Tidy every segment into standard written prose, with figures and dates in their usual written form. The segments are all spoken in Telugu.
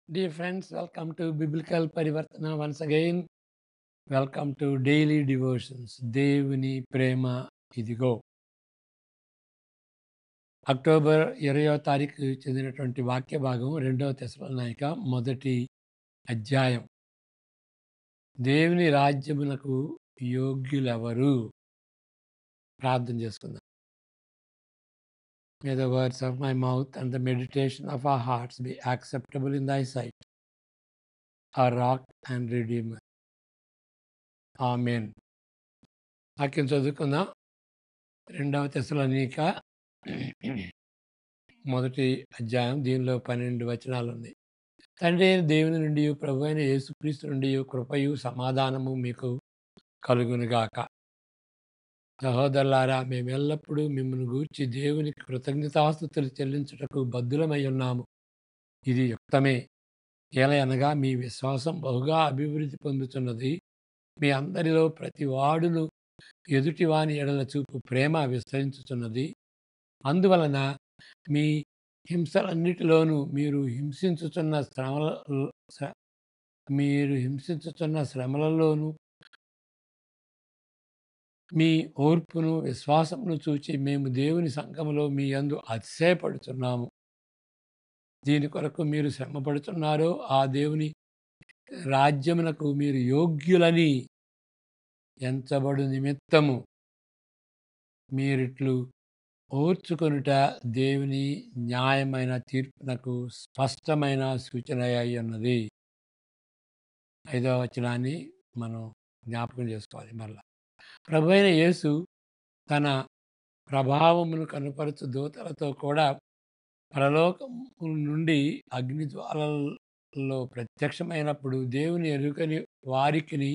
Dear friends, welcome to Biblical Parivartana once again. Welcome to Daily Devotions. దేవుని ప్రేమ ఇదిగో. అక్టోబర్ 20వ తారీఖు చెందినటువంటి వాక్య భాగం 2వ తెస్సలోనిక మొదటి అధ్యాయం. దేవుని రాజ్యమునకు యోగ్యులెవరు? ప్రార్థన చేసుకుందాం. May the words of my mouth and the meditation of our hearts be acceptable in thy sight, our rock and redeemer. ఆమేన్. వాక్యం చదువుకుందాం. 2వ తెస్సలోనిక మొదటి అధ్యాయం. దీనిలో 12 వచనాలు ఉన్నాయి. తండ్రి అయిన దేవుని నుండి ప్రభు అయిన యేసుక్రీస్తు నుండి కృపయు సమాధానము మీకు కలుగునుగాక. సహోదరులారా, మేమెల్లప్పుడూ మిమ్మల్ని గూర్చి దేవునికి కృతజ్ఞతాస్తుతులు చెల్లించుటకు బద్ధులమై ఉన్నాము. ఇది యుక్తమే. ఏలయనగా మీ విశ్వాసం బహుగా అభివృద్ధి పొందుతున్నది. మీ అందరిలో ప్రతి వాడును ఎదుటివాని ఎడల చూపు ప్రేమ విస్తరించుతున్నది. అందువలన మీ హింసలన్నిటిలోనూ మీరు హింసించుచున్న శ్రమలలోనూ మీ ఓర్పును విశ్వాసమును చూచి మేము దేవుని సంఘములో మీ యందు అతిశయపడుచున్నాము. దీని కొరకు మీరు శ్రమపడుచున్నారో ఆ దేవుని రాజ్యమునకు మీరు యోగ్యులని ఎంచబడు నిమిత్తము మీరిట్లు ఓర్చుకొనుట దేవుని న్యాయమైన తీర్పునకు స్పష్టమైన సూచన అయి ఉన్నది. 5వ వచనాన్ని మనం జ్ఞాపకం చేసుకోవాలి. మరలా ప్రభువైన యేసు తన ప్రభావమును కనపరచు దూతలతో కూడా పరలోకము నుండి అగ్నిజ్వాలల్లో ప్రత్యక్షమైనప్పుడు దేవుని ఎరుకని వారికిని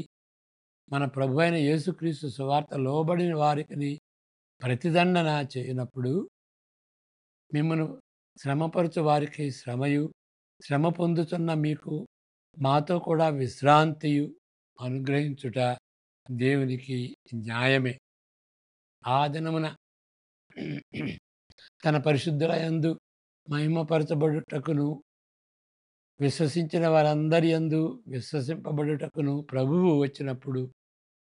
మన ప్రభువైన యేసుక్రీస్తు సువార్త లోబడిన వారికిని ప్రతిదండన చేయనప్పుడు మిమ్మను శ్రమపరచు వారికి శ్రమయు, శ్రమ పొందుతున్న మీకు మాతో కూడా విశ్రాంతియు అనుగ్రహించుట దేవునికి న్యాయమే. ఆ దినమున తన పరిశుద్ధుల యందు మహిమపరచబడుటకును విశ్వసించిన వారందరి యందు విశ్వసింపబడుటకును ప్రభువు వచ్చినప్పుడు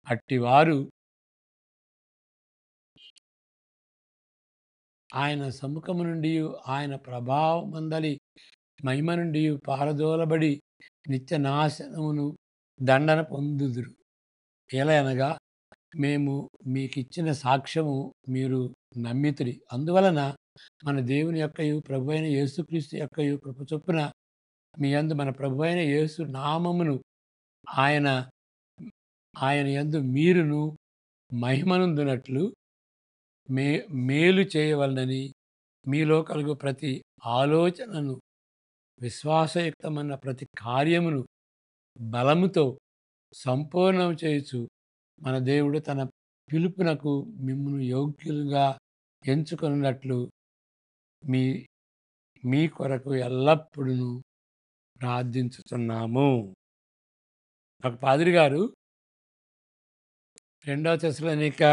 అట్టివారు ఆయన సముఖము నుండి ఆయన ప్రభావమందలి మహిమ నుండి పారదోలబడి నిత్య నాశనమును దండన పొందుదురు. ఎలయనగా మేము మీకిచ్చిన సాక్ష్యము మీరు నమ్మితిరి. అందువలన మన దేవుని యొక్కయు ప్రభువైన యేసుక్రీస్తు యొక్కయు కృప చొప్పున మీ యందు మన ప్రభువైన యేసు నామమును ఆయన యందు మీరును మహిమనందునట్లు మేలు చేయవలనని మీలో కలుగు ప్రతి ఆలోచనను విశ్వాసయుక్తమైన ప్రతి కార్యమును బలముతో సంపూర్ణం చేయుచు మన దేవుడు తన పిలుపునకు మిమ్మును యోగ్యులుగా ఎంచుకున్నట్లు మీ కొరకు ఎల్లప్పుడూ ప్రార్థించుతున్నాము. ఒక పాదిరి గారు 2వ తెస్సలోనిక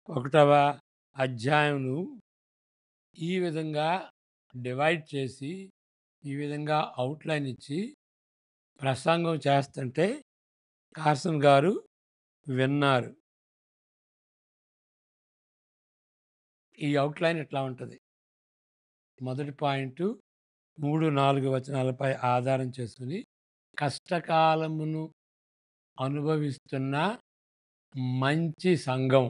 1వ అధ్యాయంను ఈ విధంగా డివైడ్ చేసి, ఈ విధంగా అవుట్లైన్ ఇచ్చి ప్రసంగం చేస్తుంటే కార్సన్ గారు విన్నారు. ఈ అవుట్లైన్ ఇట్లా ఉంటుంది. మొదటి పాయింట్ 3, 4 వచనాలపై ఆధారం చేసుకుని కష్టకాలమును అనుభవిస్తున్న మంచి సంఘం.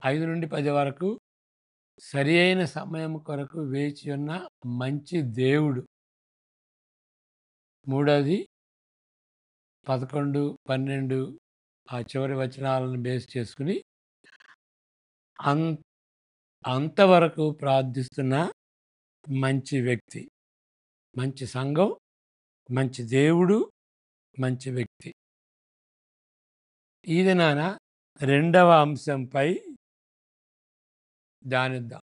5 నుండి 10 వరకు సరి అయిన సమయం కొరకు వేచి ఉన్న మంచి దేవుడు. మూడవది 11, 12 ఆ చివరి వచనాలను బేస్ చేసుకుని అంతవరకు ప్రార్థిస్తున్న మంచి వ్యక్తి, మంచి సంఘం, మంచి దేవుడు, మంచి వ్యక్తి. ఈ దినాన 2వ అంశంపై ధ్యానిద్దాం.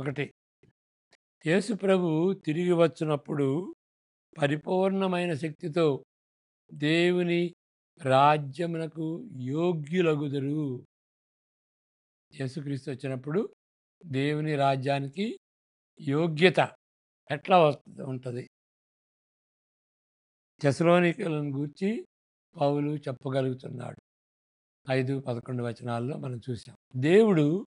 1, యేసు ప్రభువు తిరిగి వచ్చినప్పుడు పరిపూర్ణమైన శక్తితో దేవుని రాజ్యమునకు యోగ్యులగుదురు. యేసుక్రీస్తు వచ్చినప్పుడు దేవుని రాజ్యానికి యోగ్యత ఎట్లా ఉంటది? తెస్సలోనికీయులను గూర్చి పౌలు చెప్పగలుగుతున్నాడు. 5, 11 వచనాల్లో మనం చూసాం. దేవుడు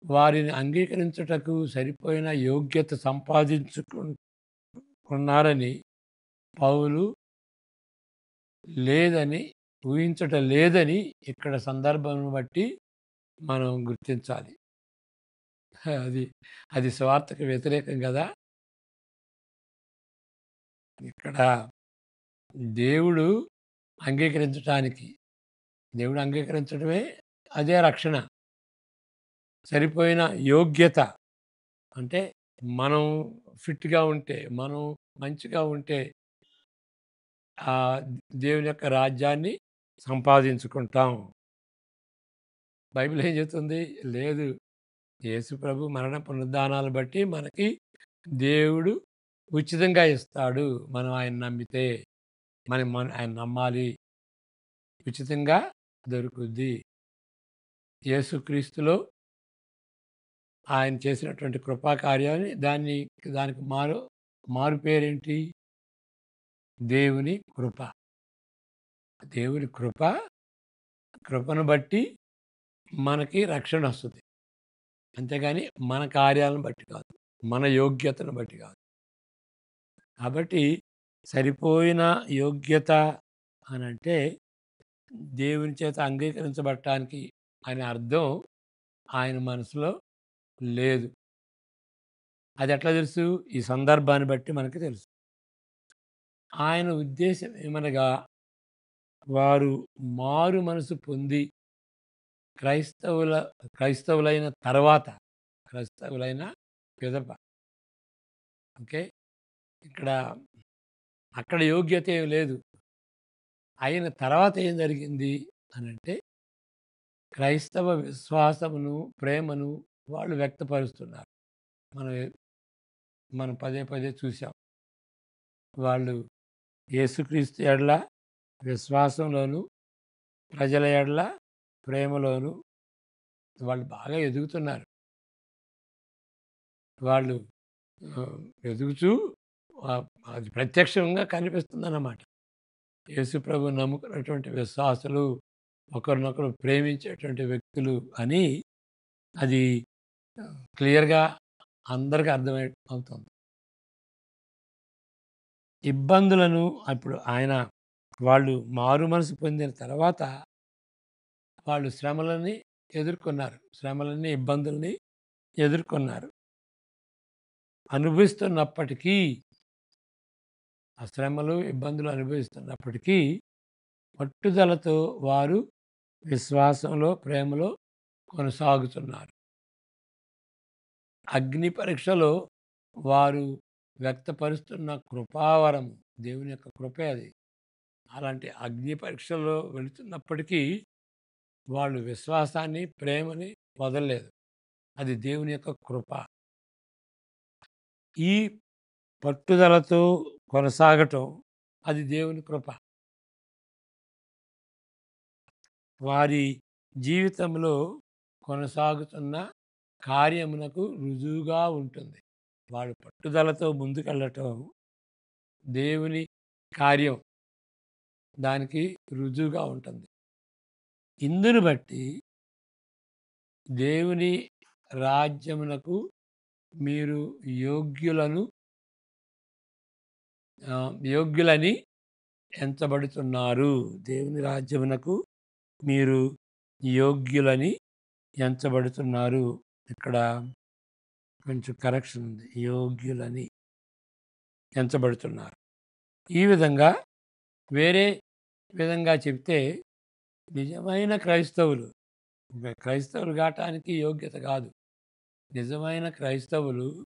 వారిని అంగీకరించుటకు సరిపోయిన యోగ్యత సంపాదించుకున్నారని పౌలు లేదని ఊహించటం లేదని ఇక్కడ సందర్భాన్ని బట్టి మనం గుర్తించాలి. అది అది స్వార్థకు వ్యతిరేకం గదా! ఇక్కడ దేవుడు అంగీకరించటానికి దేవుడు అంగీకరించడమే అదే రక్షణ. సరిపోయిన యోగ్యత అంటే మనం ఫిట్‌గా ఉంటే, మనం మంచిగా ఉంటే దేవుని యొక్క రాజ్యాన్ని సంపాదించుకుంటాం. బైబిల్ ఏం చెప్తుంది? లేదు. యేసు ప్రభు మరణ పునరుద్ధానాలను బట్టి మనకి దేవుడు ఉచితంగా ఇస్తాడు. మనం ఆయన నమ్మితే. మనం ఆయన నమ్మాలి. ఉచితంగా దొరుకుద్ది. యేసుక్రీస్తులో ఆయన చేసినటువంటి కృపా కార్యాన్ని దానికి మారు పేరేంటి? దేవుని కృప. దేవుని కృపను బట్టి మనకి రక్షణొస్తది. అంతేగాని మన కార్యాలను బట్టి కాదు. మన యోగ్యతను బట్టి కాదు. కాబట్టి సరిపోయిన యోగ్యత అనంటే దేవుని చేత అంగీకరించబడటానికి అనే అర్థం ఆయన మనసులో లేదు. అదెట్లా తెలుసు? ఈ సందర్భాన్ని బట్టి మనకు తెలుసు. ఆయన ఉద్దేశ్యం ఏమనగా వారు మారు మనసు పొంది క్రైస్తవుల క్రైస్తవులైన తర్వాత, క్రైస్తవులైన పిదప ఓకే. ఇక్కడ అక్కడ యోగ్యత ఏమి లేదు. అయిన తర్వాత ఏం జరిగింది అనంటే క్రైస్తవ విశ్వాసమును, ప్రేమను వాళ్ళు వ్యక్తపరుస్తున్నారు. మనం మనం పదే పదే చూసాం. వాళ్ళు యేసుక్రీస్తు ఎడల విశ్వాసంలోను, ప్రజల ఎడల ప్రేమలోను వాళ్ళు బాగా ఎదుగుతున్నారు. వాళ్ళు ఎదుగుచూ అది ప్రత్యక్షంగా కనిపిస్తుందన్నమాట. యేసు ప్రభువుని నమ్ముకున్నటువంటి విశ్వాసులు ఒకరినొకరు ప్రేమించేటువంటి వ్యక్తులు అని అది క్లియర్‌గా అందరికి అవుతుంది. ఇబ్బందులను అప్పుడు వాళ్ళు మారు మనసు పొందిన తర్వాత వాళ్ళు శ్రమలని ఎదుర్కొన్నారు. శ్రమలని, ఇబ్బందుల్ని ఎదుర్కొన్నారు. అనుభవిస్తున్నప్పటికీ ఆ శ్రమలు, ఇబ్బందులు అనుభవిస్తున్నప్పటికీ పట్టుదలతో వారు విశ్వాసంలో, ప్రేమలో కొనసాగుతున్నారు. అగ్ని పరీక్షలో వారు వ్యక్తపరుస్తున్న కృపావరం దేవుని యొక్క కృపే అది. అలాంటి అగ్ని పరీక్షలో వెళుతున్నప్పటికీ వాళ్ళు విశ్వాసాన్ని, ప్రేమని వదలలేదు. అది దేవుని యొక్క కృప. ఈ పట్టుదలతో కొనసాగటం అది దేవుని కృప. వారి జీవితంలో కొనసాగుతున్న కార్యమునకు రుజువుగా ఉంటుంది. వాళ్ళు పట్టుదలతో ముందుకెళ్ళటం దేవుని కార్యం. దానికి రుజువుగా ఉంటుంది. ఇందును బట్టి దేవుని రాజ్యమునకు మీరు యోగ్యులని ఎంచబడుతున్నారు. దేవుని రాజ్యమునకు మీరు యోగ్యులని ఎంచబడుతున్నారు. ఇక్కడ కొంచెం కరెక్షన్ ఉంది. యోగ్యులని ఎంచబడుతున్నారు. ఈ విధంగా వేరే విధంగా చెప్తే నిజమైన క్రైస్తవులు కావటానికి యోగ్యత కాదు. నిజమైన క్రైస్తవులు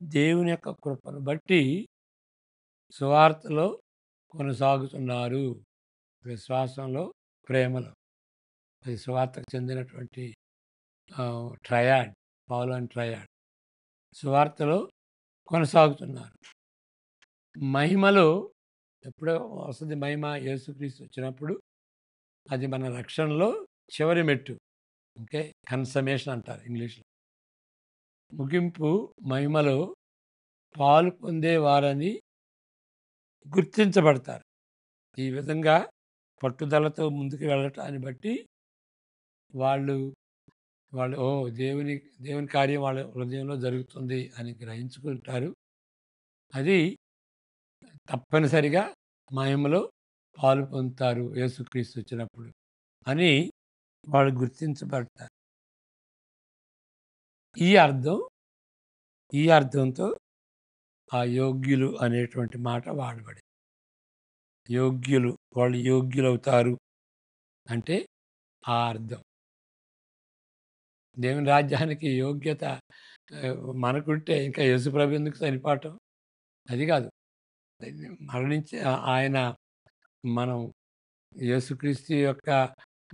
దేవుని యొక్క కృపను బట్టి సువార్తలో కొనసాగుతున్నారు. విశ్వాసంలో, ప్రేమలో. అది సువార్తకు చెందినటువంటి ట్రయాడ్, పౌలు ట్రయాడ్. సువార్తలో కొనసాగుతున్నారు. మహిమలో ఎప్పుడో వస్తది మహిమ. యేసుక్రీస్తు వచ్చినప్పుడు అది మన రక్షణలో చివరి మెట్టు. ఓకే. కన్సమేషన్ అంటారు ఇంగ్లీష్‌లో. ముగింపు మహిమలో పాలు పొందేవారని గుర్తించబడతారు. ఈ విధంగా పట్టుదలతో ముందుకు వెళ్ళటాన్ని బట్టి వాళ్ళు, ఓహ్! దేవుని కార్యం వాళ్ళ హృదయంలో జరుగుతుంది అని గ్రహించుకుంటారు. అది తప్పనిసరిగా మహిమలో పాలు పొందుతారు యేసుక్రీస్తు వచ్చినప్పుడు అని వాళ్ళు గుర్తించబడతారు. ఈ అర్థం ఈ అర్థంతో ఆ యోగ్యులు అనేటువంటి మాట వాడబడింది. యోగ్యులు, వాళ్ళు యోగ్యులవుతారు అంటే ఆ అర్థం. దేవుని రాజ్యానికి యోగ్యత మనకుంటే ఇంకా యేసుప్రభు ఎందుకు చనిపోవటం? అది కాదు. మరణించి ఆయన మనం యేసుక్రీస్తు యొక్క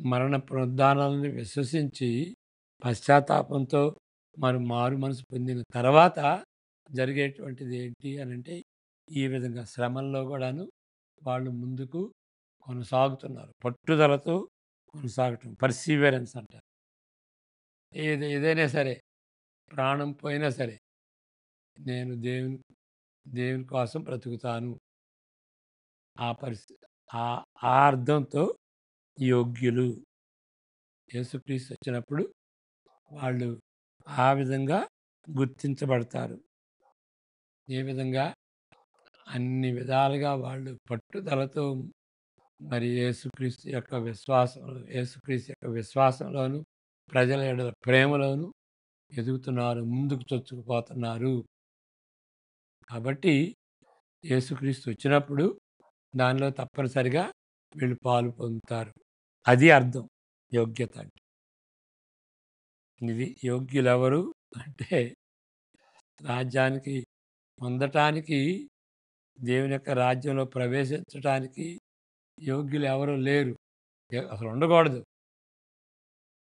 మరణ పునరుద్ధానాలను విశ్వసించి పశ్చాత్తాపంతో మనం మారు మనసు పొందిన తర్వాత జరిగేటువంటిది ఏంటి అనంటే, ఈ విధంగా శ్రమల్లో కూడాను వాళ్ళు ముందుకు కొనసాగుతున్నారు. పట్టుదలతో కొనసాగటం పర్సీవరెన్స్ అంటారు. ఏదైనా సరే, ప్రాణం పోయినా సరే, నేను దేవుని కోసం బ్రతుకుతాను. ఆ పరిస్థితి ఆ ఆ అర్థంతో యోగ్యులు యేసుక్రీస్తు వచ్చినప్పుడు వాళ్ళు ఆ విధంగా గుర్తించబడతారు. ఏ విధంగా? అన్ని విధాలుగా వాళ్ళు పట్టుదలతో మరి యేసుక్రీస్తు యొక్క విశ్వాసంలోను, ప్రజల యెడల ప్రేమలోను ఎదుగుతున్నారు. ముందుకు చొచ్చుకుపోతున్నారు. కాబట్టి యేసుక్రీస్తు వచ్చినప్పుడు దానిలో తప్పనిసరిగా వీళ్ళు పాలు పొందుతారు. అది అర్థం యోగ్యత అంటే. ఇది యోగ్యులెవరు అంటే రాజ్యానికి పొందటానికి, దేవుని యొక్క రాజ్యంలో ప్రవేశించటానికి యోగ్యులు ఎవరు లేరు. అసలు ఉండకూడదు.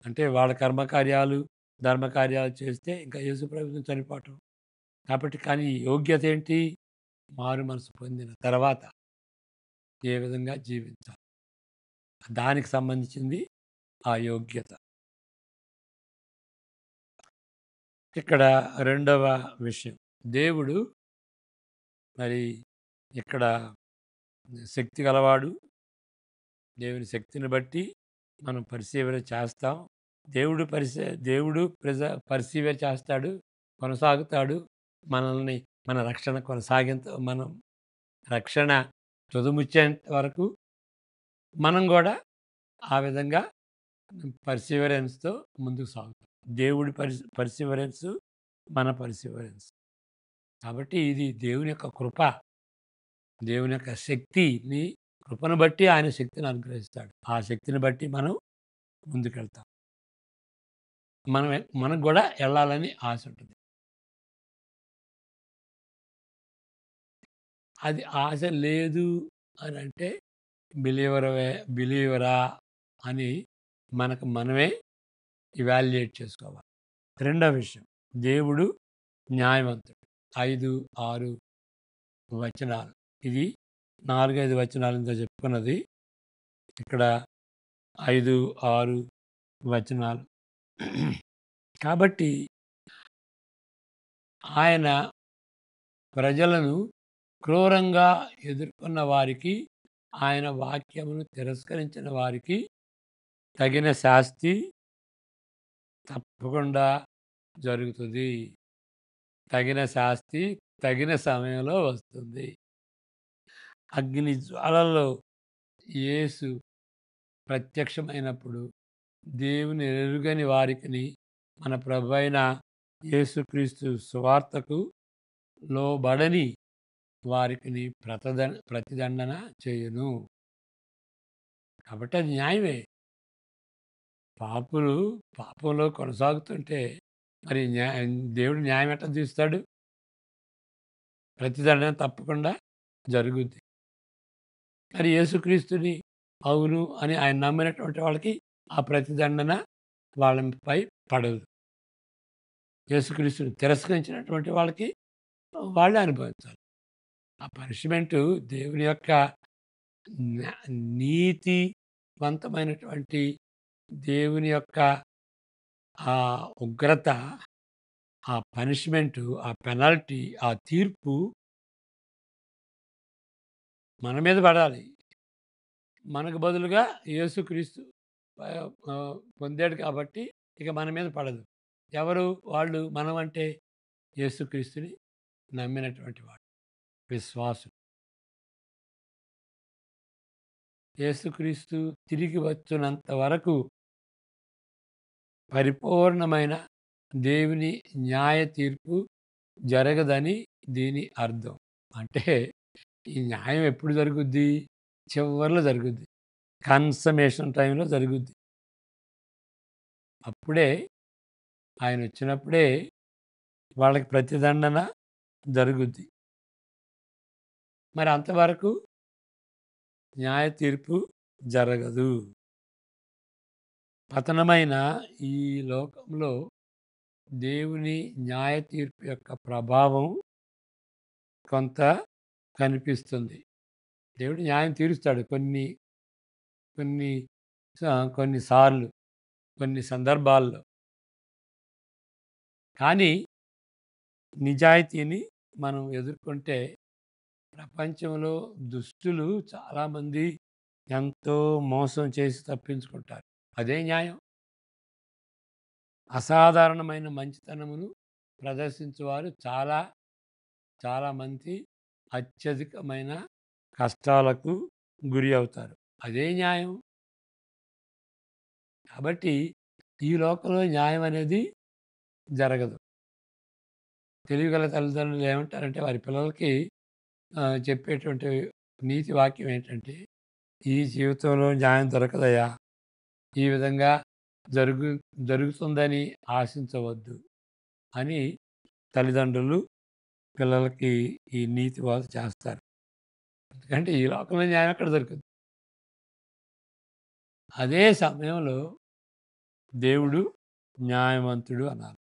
అంటే వాళ్ళ కర్మకార్యాలు, ధర్మకార్యాలు చేస్తే ఇంకా యేసుప్రభువుతో చనిపోవటం. కాబట్టి కానీ యోగ్యత ఏంటి? మారు మనసు పొందిన తర్వాత ఏ విధంగా జీవించాలి. దానికి సంబంధించింది ఆ యోగ్యత. ఇక్కడ రెండవ విషయం. దేవుడు మరి ఇక్కడ శక్తి గలవాడు. దేవుని శక్తిని బట్టి మనం పరిశీలన చేస్తాం. దేవుడు పరిశీలన చేస్తాడు, కొనసాగుతాడు. మనల్ని మన రక్షణ మనం రక్షణ తుదముచ్చేంత వరకు మనం కూడా ఆ విధంగా పర్సివరెన్స్‌తో ముందుకు సాగుతాం. దేవుడి పర్సివరెన్స్, మన పర్సివరెన్స్. కాబట్టి ఇది దేవుని యొక్క కృప. దేవుని యొక్క శక్తిని, కృపను బట్టి ఆయన శక్తిని అనుగ్రహిస్తాడు. ఆ శక్తిని బట్టి మనం ముందుకెళ్తాం. మనకు గూడా ఎళ్ళాలని ఆశ ఉంటుంది. అది ఆశ లేదు అనంటే బిలీవరా అని మనకు మనమే ఇవాల్యుయేట్ చేసుకోవాలి. రెండో విషయం, దేవుడు న్యాయవంతుడు. 5, 6 వచనాలు. ఇది 4, 5 వచనాలతో చెప్పుకున్నది. ఇక్కడ 5, 6 వచనాలు. కాబట్టి ఆయన ప్రజలను క్రూరంగా ఎదుర్కొన్న వారికి, ఆయన వాక్యమును తిరస్కరించిన వారికి తగిన శాస్తి తప్పకుండా జరుగుతుంది. తగిన శాస్తి తగిన సమయంలో వస్తుంది. అగ్ని జ్వాలల్లో యేసు ప్రత్యక్షమైనప్పుడు దేవుని ఎరుగని వారికిని మన ప్రభువైన యేసుక్రీస్తు సువార్తకు లోబడని వారికిని ప్రతిదండన చేయును. కాబట్టి అది న్యాయమే. పాపులు పాపంలో కొనసాగుతుంటే మరి దేవుడు న్యాయం ఎట్లా తీస్తాడు? ప్రతిదండన తప్పకుండా జరుగుద్ది. మరి యేసుక్రీస్తుని అవును అని ఆయన నమ్మినటువంటి వాళ్ళకి ఆ ప్రతిదండన వాళ్ళపై పడదు. యేసుక్రీస్తుని తిరస్కరించినటువంటి వాళ్ళకి వాళ్ళే అనుభవించాలి. ఆ పనిష్మెంటు దేవుని యొక్క న్యా నీతివంతమైనటువంటి దేవుని యొక్క ఆ ఉగ్రత ఆ పనిష్మెంటు, ఆ పెనాల్టీ, ఆ తీర్పు మన మీద పడాలి. మనకు బదులుగా యేసుక్రీస్తు పొందాడు కాబట్టి ఇక మన మీద పడదు. ఎవరు వాళ్ళు? మనం అంటే యేసుక్రీస్తుని నమ్మినటువంటి వాడు. విశ్వాసులు. యేసుక్రీస్తు తిరిగి వచ్చునంత వరకు పరిపూర్ణమైన దేవుని న్యాయ తీర్పు జరగదని దీని అర్థం. అంటే ఈ న్యాయం ఎప్పుడు జరుగుద్ది? చివర్లో జరుగుద్ది. కన్సమేషన్ టైంలో జరుగుద్ది. అప్పుడే ఆయనొచ్చినప్పుడే వాళ్ళకి ప్రతిదండన జరుగుద్ది. మరి అంతవరకు న్యాయ తీర్పు జరగదు. పతనమైన ఈ లోకంలో దేవుని న్యాయ తీర్పు యొక్క ప్రభావం కొంత కనిపిస్తుంది. దేవుడు న్యాయం తీరుస్తాడు కొన్ని కొన్నిసార్లు, కొన్ని సందర్భాల్లో. కానీ నిజాయితీని మనం ఎదుర్కొంటే ప్రపంచంలో దుష్టులు చాలామంది ఎంతో మోసం చేసి తప్పించుకుంటారు. అదే న్యాయం. అసాధారణమైన మంచితనమును ప్రదర్శించువారు చాలామంది అత్యధికమైన కష్టాలకు గురి అవుతారు. అదే న్యాయం. కాబట్టి ఈ లోకంలో న్యాయం అనేది జరగదు. తెలివిగల తల్లిదండ్రులు ఏమంటారంటే వారి పిల్లలకి చెప్పేటువంటి నీతి వాక్యం ఏంటంటే, "ఈ జీవితంలో న్యాయం దొరకదయ్యా. ఈ విధంగా జరుగు జరుగుతుందని ఆశించవద్దు" అని తల్లిదండ్రులు పిల్లలకి ఈ నీతి బోధ చేస్తారు. ఎందుకంటే ఈ లోకంలో న్యాయం ఎక్కడ దొరుకుద్ది? అదే సమయంలో దేవుడు న్యాయవంతుడు అన్నారు.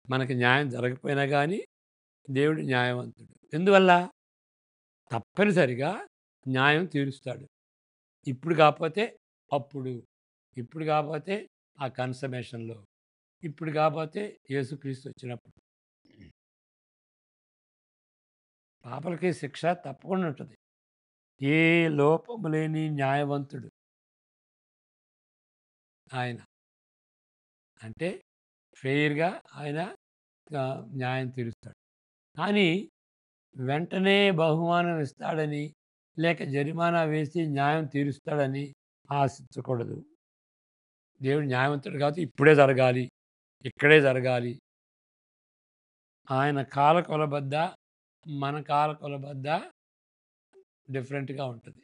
మనకి న్యాయం జరగకపోయినా గానీ దేవుడు న్యాయవంతుడు. ఎందువల్ల? తప్పనిసరిగా న్యాయం తీరుస్తాడు. ఇప్పుడు కాపోతే అప్పుడు. ఇప్పుడు కాపోతే ఆ కన్సమేషన్‌లో. ఇప్పుడు కాపోతే యేసుక్రీస్తు వచ్చినప్పుడు. పాపలకి శిక్ష తప్పకుండా ఉంటది. ఏ లోపము లేని న్యాయవంతుడు ఆయన. అంటే ఫెయిర్‌గా ఆయన న్యాయం తీరుస్తాడు. కానీ వెంటనే బహుమానం ఇస్తాడని, లేక జరిమానా వేసి న్యాయం తీరుస్తాడని ఆశించకూడదు. దేవుడు న్యాయవంతుడు కాబట్టి ఇప్పుడే జరగాలి, ఇక్కడే జరగాలి. ఆయన కాల కొలబద్ద, మన కాల కొలబద్ద డిఫరెంట్‌గా ఉంటది.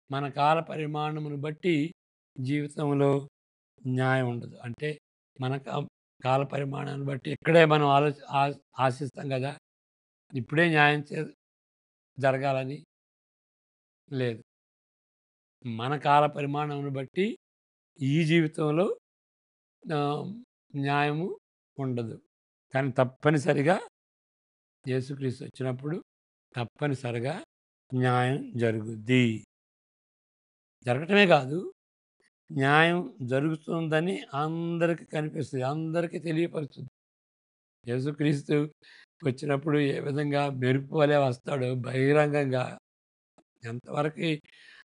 మన కాల పరిమాణమును బట్టి జీవితంలో న్యాయం ఉండదు. అంటే మన కాల పరిమాణాన్ని బట్టి ఇక్కడే మనం ఆశిస్తాం గదా! ఇప్పుడే న్యాయం జరగాలని లేదు. మన కాల పరిమాణమును బట్టి ఈ జీవితంలో ఆహ్, న్యాయము ఉండదు. కానీ తప్పనిసరిగా యేసుక్రీస్తు వచ్చినప్పుడు తప్పనిసరిగా న్యాయం జరుగుద్ది. జరగటమే కాదు, న్యాయం జరుగుతుందని అందరికి కనిపిస్తది. అందరికీ తెలియపరుస్తుంది. యేసుక్రీస్తు వచ్చినప్పుడు ఏ విధంగా మెరుపు వలె వస్తాడో బహిరంగంగా ఎంతవరకి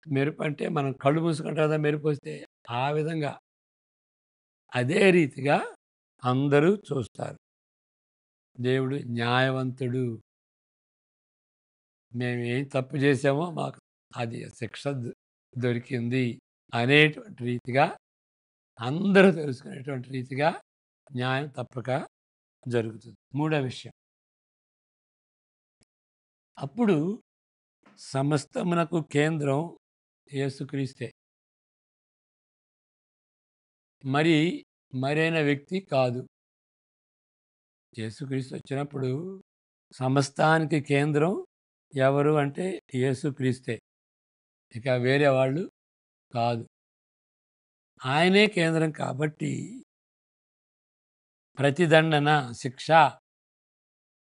మెరుపంటే మనం కళ్ళు మూసుకుంటాం కదా మెరుపొస్తే. ఆ విధంగా అదే రీతిగా అందరూ చూస్తారు. దేవుడు న్యాయవంతుడు. మేమేం తప్పు చేశామో మాకు అది శిక్ష దొరికింది అనేటువంటి రీతిగా అందరూ తెలుసుకునేటువంటి రీతిగా న్యాయం తప్పక జరుగుతుంది. మూడో విషయం. అప్పుడు సమస్తమునకు కేంద్రం యేసుక్రీస్తే. మరి మరైన వ్యక్తి కాదు. యేసుక్రీస్తు వచ్చినప్పుడు సమస్తానికి కేంద్రం ఎవరు అంటే యేసుక్రీస్తే. ఇక వేరే వాళ్ళు కాదు. ఆయనే కేంద్రం కాబట్టి ప్రతిదండన, శిక్ష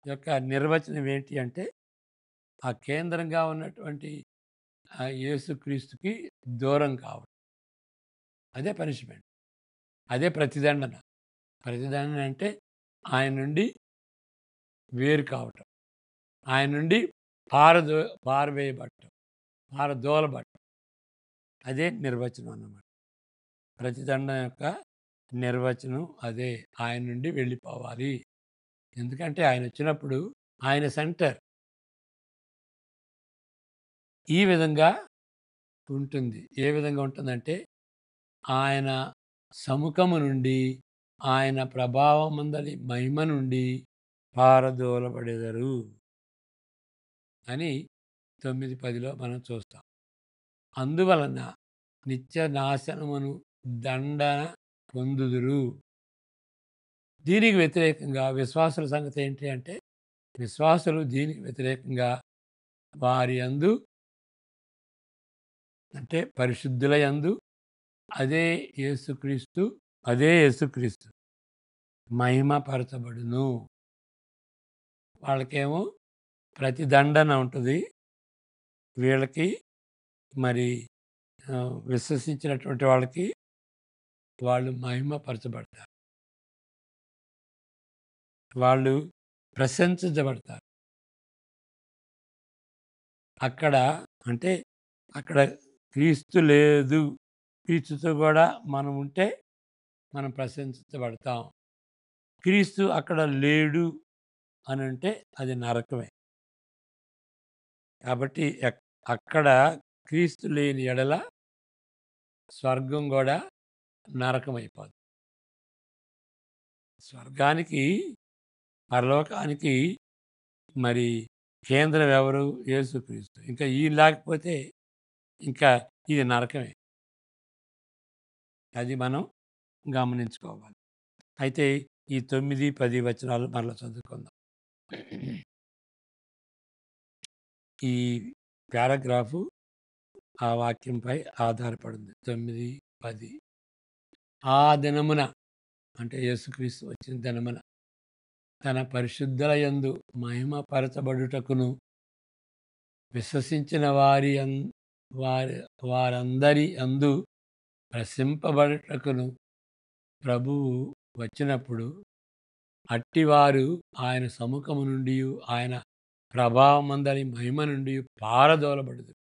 యొక్క నిర్వచనం ఏంటి అంటే, ఆ కేంద్రంగా ఉన్నటువంటి యేసుక్రీస్తుకి దూరం కావడం. అదే పనిష్మెంట్. అదే ప్రతిదండన. ప్రతిదండన అంటే ఆయన నుండి వేరు కావటం. ఆయన నుండి పారదో పారవేయబడటం. పారదోలబడటం. అదే నిర్వచనం అన్నమాట. ప్రతిదండం యొక్క నిర్వచనం అదే. ఆయన నుండి వెళ్ళిపోవాలి. ఎందుకంటే ఆయనొచ్చినప్పుడు ఆయన సెంటర్. ఈ విధంగా ఉంటుంది. ఏ విధంగా ఉంటుందంటే, ఆయన సముఖము నుండి, ఆయన ప్రభావమందలి మహిమ నుండి పారదోలబడెదరు అని 9:10లో మనం చూస్తాం. అందువలన నిత్య నాశనమును దండన పొందుదురు. దీనికి వ్యతిరేకంగా విశ్వాసుల సంగతి ఏంటి అంటే, విశ్వాసులు దీనికి వ్యతిరేకంగా వారి యందు అంటే పరిశుద్ధుల యందు అదే యేసుక్రీస్తు అదే యేసుక్రీస్తు మహిమపరచబడును. వాళ్ళకేమో ప్రతిదండన ఉంటది. వీళ్ళకి మరి విశ్వసించినటువంటి వాళ్ళకి వాళ్ళు మహిమపరచబడతారు. వాళ్ళు ప్రశంసించబడతారు. అక్కడ అంటే అక్కడ క్రీస్తు లేదు. క్రీస్తుతో కూడా మనం ఉంటే మనం ప్రశంసించబడతాం. క్రీస్తు అక్కడ లేడు అనంటే అది నరకమే. కాబట్టి అక్కడ క్రీస్తు లేని యెడల స్వర్గం గూడా నరకమైపోద్ది. స్వర్గానికి, పరలోకానికి మరి కేంద్రం ఎవరు? యేసుక్రీస్తు. ఇంకా ఈయన లేకపోతే ఇంకా ఇది నరకమే. అది మనం గమనించుకోవాలి. అయితే ఈ 9, 10 వచనాలు మరలా చదువుకుందాం. ఈ పారాగ్రాఫు ఆ వాక్యంపై ఆధారపడింది. 9, 10 ఆ దినమున అంటే యేసుక్రీస్తు వచ్చిన దినమున తన పరిశుద్ధుల యందు మహిమపరచబడుటకును విశ్వసించిన వారందరి యందు ప్రశంపబడుటకును ప్రభువు వచ్చినప్పుడు అట్టివారు ఆయన సముఖము నుండి ఆయన ప్రభావమందరి మహిమ నుండి పారదోలబడుదురు.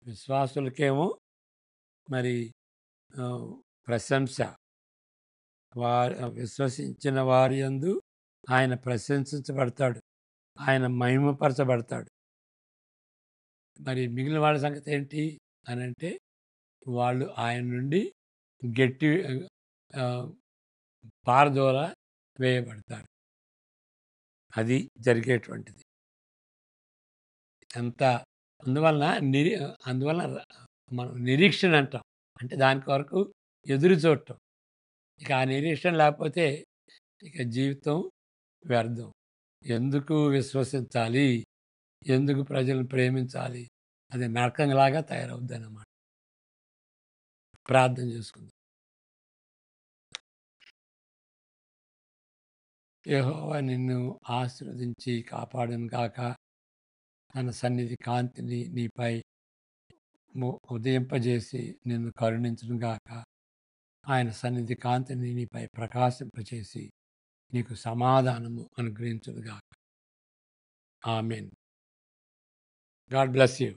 విశ్వాసులకేమో మరి ప్రశంస, విశ్వసించిన వారి యందు ఆయన ప్రశంసించబడతాడు. ఆయన మహిమపరచబడతాడు. మరి మిగిలిన వాళ్ళ సంగతి ఏంటి అనంటే, వాళ్ళు ఆయన నుండి గట్టి పారదోల వేయబడతారు. అది జరిగేటువంటిది. ఎంత అందువలన మనం నిరీక్షణ అంటాం. అంటే దాని కొరకు ఎదురు చూడటం. ఇక ఆ నిరీక్షణ లేకపోతే ఇక జీవితం వ్యర్థం. ఎందుకు విశ్వసించాలి? ఎందుకు ప్రజలను ప్రేమించాలి? అది నరకంలాగా తయారవుద్దన్నమాట. ప్రార్థన చేసుకుందాం. యెహోవా నిన్ను ఆశీర్వదించి కాపాడును గాక. తన సన్నిధి కాంతిని నీపై ఉదయింపజేసి నిన్ను కరుణించును గాక. ఆయన సన్నిధి కాంతిని నీపై ప్రకాశింపచేసి నీకు సమాధానము అనుగ్రహించును గాక. ఆమేన్. God bless you.